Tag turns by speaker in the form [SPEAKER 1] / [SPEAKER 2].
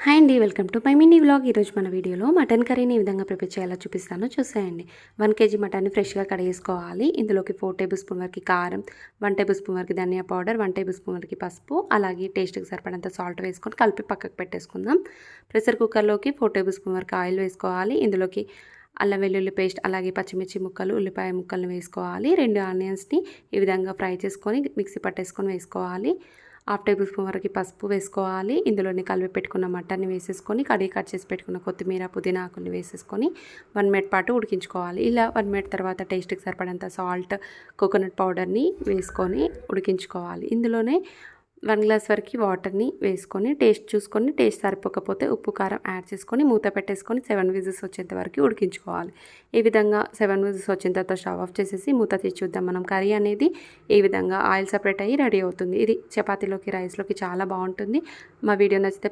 [SPEAKER 1] Hi అండి, welcome to my mini vlog. ఈరోజు మన వీడియోలో మటన్ కర్రీని ఏ విధంగా ప్రిపేర్ చేయాలో చూపిస్తాను, చూసేయండి. 1 కేజీ మటన్ని ఫ్రెష్గా కడిగేసుకోవాలి. ఇందులోకి 4 టేబుల్ స్పూన్ వరకు కారం, 1 టేబుల్ స్పూన్ వరకు ధనియా పౌడర్, 1 టేబుల్ స్పూన్ వరకు పసుపు, అలాగే టేస్ట్కి సరిపడంత సాల్ట్ వేసుకొని కలిపి పక్కకు పెట్టేసుకుందాం. ప్రెషర్ కుక్కర్లోకి 4 టేబుల్ స్పూన్ వరకు ఆయిల్ వేసుకోవాలి. ఇందులోకి అల్లం వెల్లుల్లి పేస్ట్, అలాగే పచ్చిమిర్చి ముక్కలు, ఉల్లిపాయ ముక్కలను వేసుకోవాలి. 2 ఆనియన్స్ని ఈ విధంగా ఫ్రై చేసుకొని మిక్సీ పట్టేసుకొని వేసుకోవాలి. 1/2 టేబుల్ స్పూన్ వరకు పసుపు వేసుకోవాలి. ఇందులోని కలిపి పెట్టుకున్న మటన్ని వేసేసుకొని కడిగి కట్ చేసి పెట్టుకున్న కొత్తిమీర, పుదీనా ఆకుల్ని వేసేసుకొని 1 మినిట్ పాటు ఉడికించుకోవాలి. ఇలా 1 మినిట్ తర్వాత టేస్ట్కి సరిపడంత సాల్ట్, కోకోనట్ పౌడర్ని వేసుకొని ఉడికించుకోవాలి. ఇందులోనే 1 గ్లాస్ వరకు వాటర్ని వేసుకొని టేస్ట్ చూసుకొని, టేస్ట్ సరిపోకపోతే ఉప్పు కారం యాడ్ చేసుకొని మూత పెట్టేసుకొని 7 విజిల్స్ వచ్చేంత వరకు ఉడికించుకోవాలి. ఈ విధంగా 7 విజిల్స్ వచ్చిన తర్వాత స్టవ్ ఆఫ్ చేసేసి మూత తీసి చూద్దాం. మనం కర్రీ అనేది ఈ విధంగా ఆయిల్ సపరేట్ అయ్యి రెడీ అవుతుంది. ఇది చపాతీలోకి, రైస్లోకి చాలా బాగుంటుంది. మా వీడియో నచ్చితే